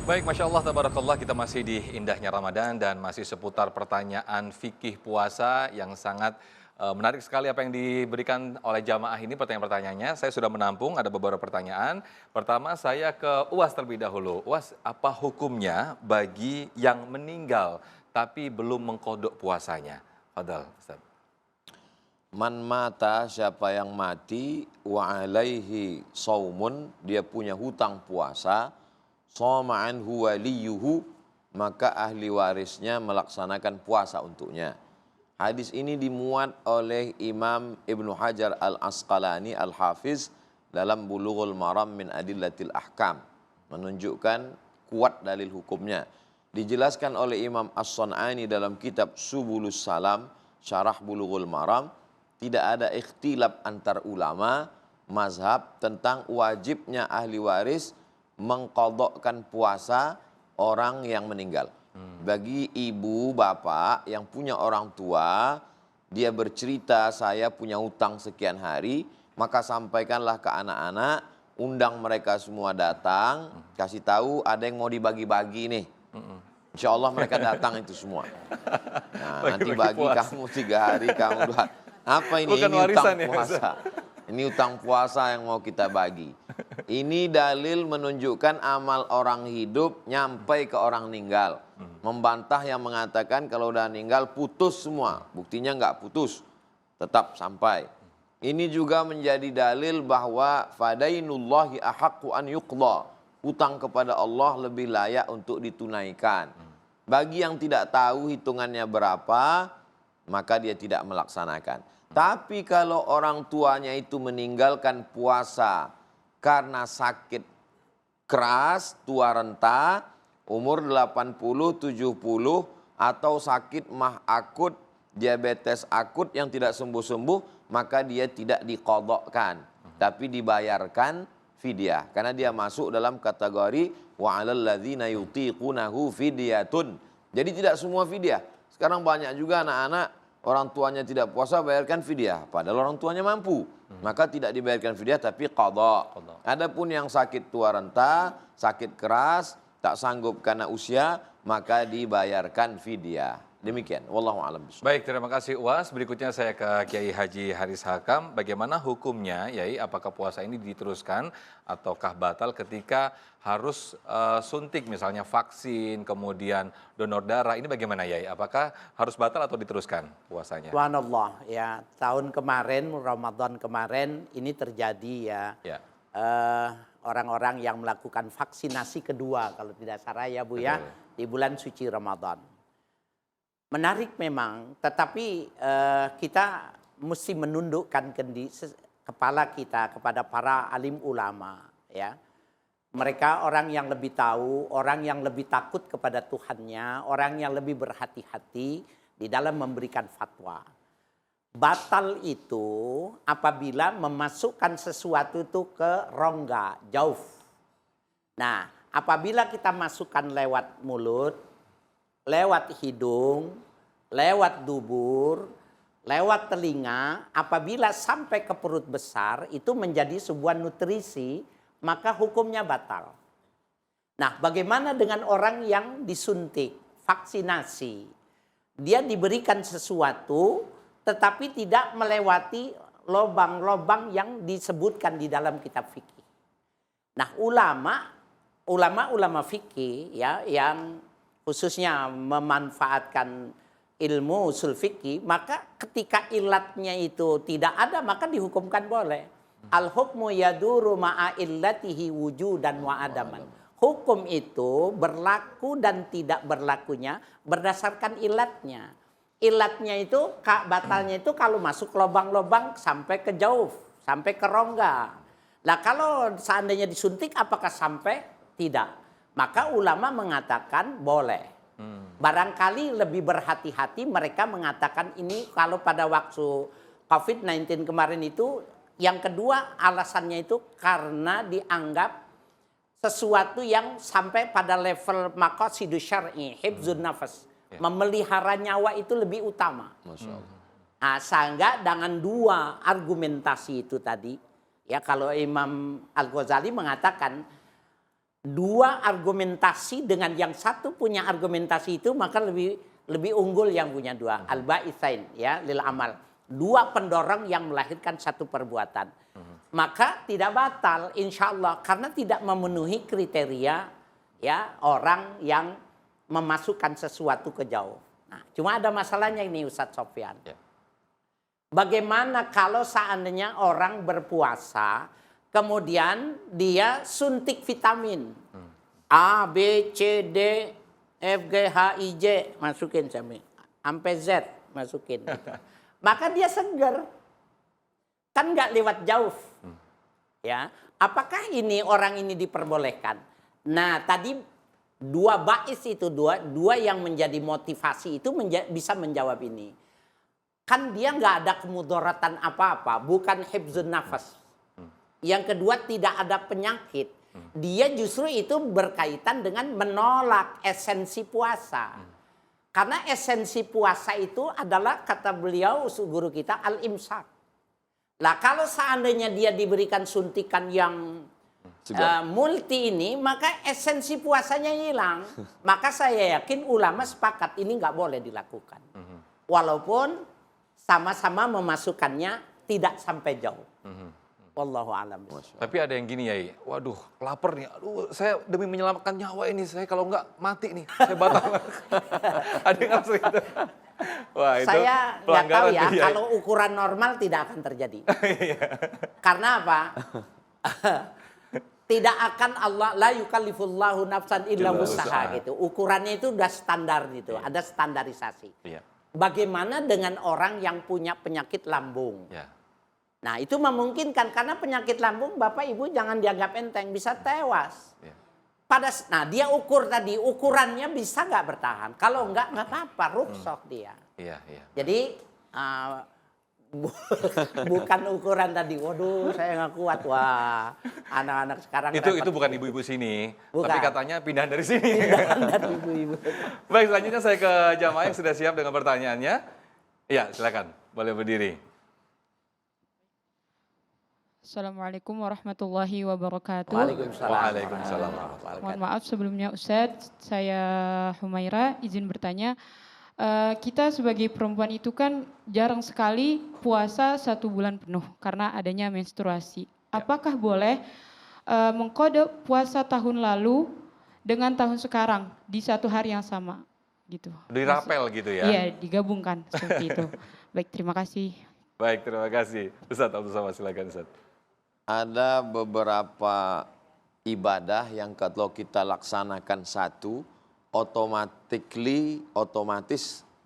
Baik, Masya Allah, Tabarakallah, kita masih di indahnya Ramadan dan masih seputar pertanyaan fikih puasa yang sangat menarik sekali apa yang diberikan oleh jamaah ini pertanyaan-pertanyaannya. Saya sudah menampung, ada beberapa pertanyaan. Pertama, saya ke Uwas terlebih dahulu. Uwas, apa hukumnya bagi yang meninggal tapi belum mengkodok puasanya? Fadal, Ustaz. Man mata, siapa yang mati, wa alaihi saumun, dia punya hutang puasa, shoma anhu waliyuhu, maka ahli warisnya melaksanakan puasa untuknya. Hadis ini dimuat oleh Imam Ibnu Hajar Al-Asqalani Al-Hafiz dalam Bulughul Maram min Adillatil Ahkam, menunjukkan kuat dalil hukumnya. Dijelaskan oleh Imam As-Sun'ani dalam kitab Subulus Salam, Syarah Bulughul Maram, tidak ada ikhtilaf antar ulama mazhab tentang wajibnya ahli waris mengqadha'kan puasa orang yang meninggal. Bagi ibu bapak yang punya orang tua, dia bercerita saya punya hutang sekian hari, maka sampaikanlah ke anak-anak, undang mereka semua datang, kasih tahu ada yang mau dibagi-bagi nih. Insya Allah mereka datang itu semua. Nah, nanti bagi kamu 3 hari, kamu 2 hari. Apa ini? Bukan Ini warisan utang ya, puasa. Ini utang puasa yang mau kita bagi. Ini dalil menunjukkan amal orang hidup nyampai ke orang meninggal. Membantah yang mengatakan kalau udah meninggal putus semua. Buktinya nggak putus, tetap sampai. Ini juga menjadi dalil bahwa fadainullahi ahaqqu an yuqda. Utang kepada Allah lebih layak untuk ditunaikan. Bagi yang tidak tahu hitungannya berapa, maka dia tidak melaksanakan. Tapi kalau orang tuanya itu meninggalkan puasa karena sakit keras, tua renta, umur 80, 70, atau sakit mah akut, diabetes akut yang tidak sembuh-sembuh, maka dia tidak diqadha'kan, tapi dibayarkan fidyah. Karena dia masuk dalam kategori wa 'alal ladzina yutiqunahu fidyatun. Jadi tidak semua fidyah. Sekarang banyak juga anak-anak orang tuanya tidak puasa bayarkan fidyah, padahal orang tuanya mampu. Maka tidak dibayarkan fidyah tapi qadha. Adapun yang sakit tua renta, sakit keras, tak sanggup karena usia, maka dibayarkan fidyah. Demikian, wallahu a'lam bishawab. Baik, terima kasih Uwas. Berikutnya saya ke Kiai Haji Haris Hakam. Bagaimana hukumnya, Yai? Apakah puasa ini diteruskan ataukah batal ketika harus suntik, misalnya vaksin, kemudian donor darah? Ini bagaimana, Yai? Apakah harus batal atau diteruskan puasanya? Subhanallah, ya, tahun kemarin, Ramadan kemarin ini terjadi ya. Ya. Orang-orang yang melakukan vaksinasi kedua kalau tidak salah ya Bu ya, di bulan suci Ramadan. Menarik memang, tetapi kita mesti menundukkan kepala kita kepada para alim ulama, ya. Mereka orang yang lebih tahu, orang yang lebih takut kepada Tuhannya, orang yang lebih berhati-hati di dalam memberikan fatwa. Batal itu apabila memasukkan sesuatu itu ke rongga, jauf. Nah, apabila kita masukkan lewat mulut, lewat hidung, lewat dubur, lewat telinga, apabila sampai ke perut besar, itu menjadi sebuah nutrisi, maka hukumnya batal. Nah, bagaimana dengan orang yang disuntik, vaksinasi? Dia diberikan sesuatu, tetapi tidak melewati lobang-lobang yang disebutkan di dalam kitab fikih. Nah, ulama fikih ya, yang khususnya memanfaatkan ilmu usul fikih, maka ketika ilatnya itu tidak ada, maka dihukumkan boleh. Al-hukmu yaduru ma'a illatihi wujudan wa adaman. Hukum itu berlaku dan tidak berlakunya berdasarkan ilatnya. Ilatnya itu, batalnya itu kalau masuk lubang-lubang sampai ke jauf, sampai ke rongga. Nah kalau seandainya disuntik apakah sampai? Tidak. Maka ulama mengatakan boleh. Barangkali lebih berhati-hati mereka mengatakan ini kalau pada waktu COVID-19 kemarin itu, yang kedua alasannya itu karena dianggap sesuatu yang sampai pada level maqasidus syar'i, hifdzun nafas. Memelihara nyawa itu lebih utama. Masya Allah. Nah, sehingga dengan dua argumentasi itu tadi, ya kalau Imam Al-Ghazali mengatakan dua argumentasi dengan yang satu punya argumentasi itu, maka lebih unggul yang punya dua. Al-ba'itsain ya lil amal. Dua pendorong yang melahirkan satu perbuatan. Maka tidak batal insya Allah karena tidak memenuhi kriteria ya orang yang memasukkan sesuatu ke jauh. Nah, cuma ada masalahnya ini Ustadz Sofyan. Ya. Bagaimana kalau seandainya orang berpuasa kemudian dia suntik vitamin A, B, C, D, F, G, H, I, J masukin sampai Z masukin. Gitu. Maka dia segar, kan nggak lewat jauh, ya. Apakah ini orang ini diperbolehkan? Nah tadi dua bais itu dua yang menjadi motivasi itu bisa menjawab ini. Kan dia nggak ada kemudaratan apa-apa, bukan hifzun nafas. Yang kedua tidak ada penyakit. Dia justru itu berkaitan dengan menolak esensi puasa. Karena esensi puasa itu adalah kata beliau guru kita al-imsak. Lah kalau seandainya dia diberikan suntikan yang multi ini, maka esensi puasanya hilang. Maka saya yakin ulama sepakat ini nggak boleh dilakukan. Walaupun sama-sama memasukkannya tidak sampai jauh. Wallahu a'lam. Tapi ada yang gini ya, waduh lapar nih, aduh saya demi menyelamatkan nyawa ini, saya kalau enggak mati nih, saya batal. Ada yang nafsu itu. Wah itu Saya nggak tahu ya, dia. kalau ukuran normal tidak akan terjadi. Karena apa? Tidak akan Allah, la yukallifullahu nafsan illa wus'aha gitu. Ukurannya itu udah standar gitu, ada standarisasi. Iya. Bagaimana dengan orang yang punya penyakit lambung? Ya. Nah itu memungkinkan karena penyakit lambung Bapak Ibu jangan dianggap enteng, bisa tewas. Ya. Nah dia ukur tadi, ukurannya bisa nggak bertahan. Kalau nggak apa-apa, rukshoh dia. Iya, iya. Jadi bukan ukuran tadi, waduh saya nggak kuat. Wah anak-anak sekarang Itu bukan ibu-ibu sini, Bukan. tapi katanya pindahan dari sini. dari ibu-ibu. Baik, selanjutnya saya ke jamaah yang sudah siap dengan pertanyaannya. Iya, silakan, boleh berdiri. Assalamualaikum warahmatullahi wabarakatuh. Waalaikumsalam. Waalaikumsalam. Mohon maaf sebelumnya Ustadz, saya Humaira izin bertanya. Kita sebagai perempuan itu kan jarang sekali puasa 1 bulan penuh karena adanya menstruasi. Apakah boleh mengkode puasa tahun lalu dengan tahun sekarang di satu hari yang sama? Gitu. Dirapel gitu ya? Iya, digabungkan seperti itu. Baik, terima kasih. Baik, terima kasih. Ustadz Abdul Somad, silakan Ustadz. Ada beberapa ibadah yang kalau kita laksanakan satu, otomatis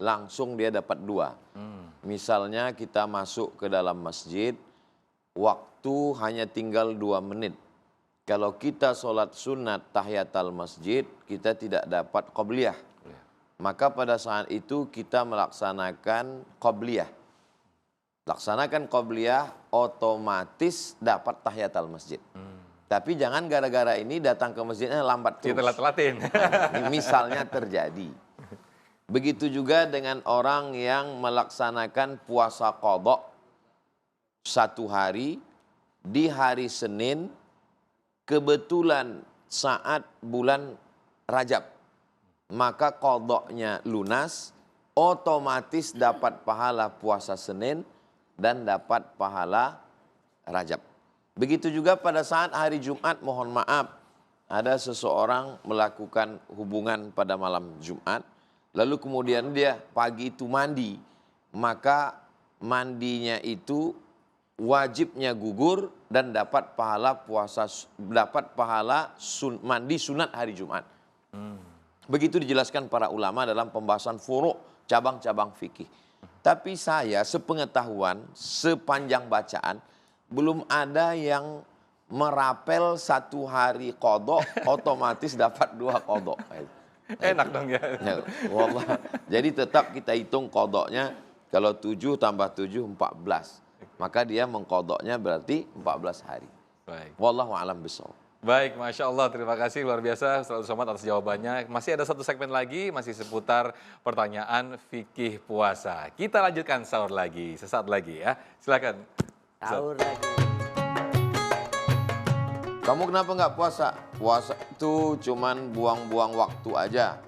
langsung dia dapat 2. Misalnya kita masuk ke dalam masjid, waktu hanya tinggal 2 menit. Kalau kita sholat sunat tahiyatul masjid, kita tidak dapat qobliyah. Maka pada saat itu kita melaksanakan qobliyah. Laksanakan qobliyah, otomatis dapat tahiyatul masjid. Tapi jangan gara-gara ini datang ke masjidnya lambat terus. Telat-telatin. Ini misalnya terjadi. Begitu juga dengan orang yang melaksanakan puasa qadha 1 hari, di hari Senin, kebetulan saat bulan Rajab. Maka qadhanya lunas, otomatis dapat pahala puasa Senin, dan dapat pahala Rajab. Begitu juga pada saat hari Jumat, mohon maaf, ada seseorang melakukan hubungan pada malam Jumat, lalu kemudian dia pagi itu mandi, maka mandinya itu wajibnya gugur dan dapat pahala mandi sunat hari Jumat. Begitu dijelaskan para ulama dalam pembahasan furu', cabang-cabang fikih. Tapi saya sepengetahuan, sepanjang bacaan, belum ada yang merapel 1 hari qadha, otomatis dapat 2 qadha. Enak dong ya. Wallah. Jadi tetap kita hitung qadhanya, kalau 7 tambah 7, 14. Maka dia mengqadhanya berarti 14 hari. Baik. Wallahu a'lam bishawab. Baik, Masya Allah, terima kasih luar biasa Ustadz Abdul Somad atas jawabannya. Masih ada 1 segmen lagi, masih seputar pertanyaan fikih puasa. Kita lanjutkan sahur lagi, sesaat lagi ya. Silakan. Sahur lagi. Kamu kenapa nggak puasa? Puasa itu cuman buang-buang waktu aja.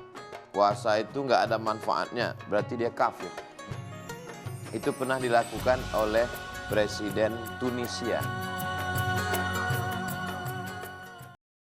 Puasa itu nggak ada manfaatnya, berarti dia kafir. Itu pernah dilakukan oleh Presiden Tunisia.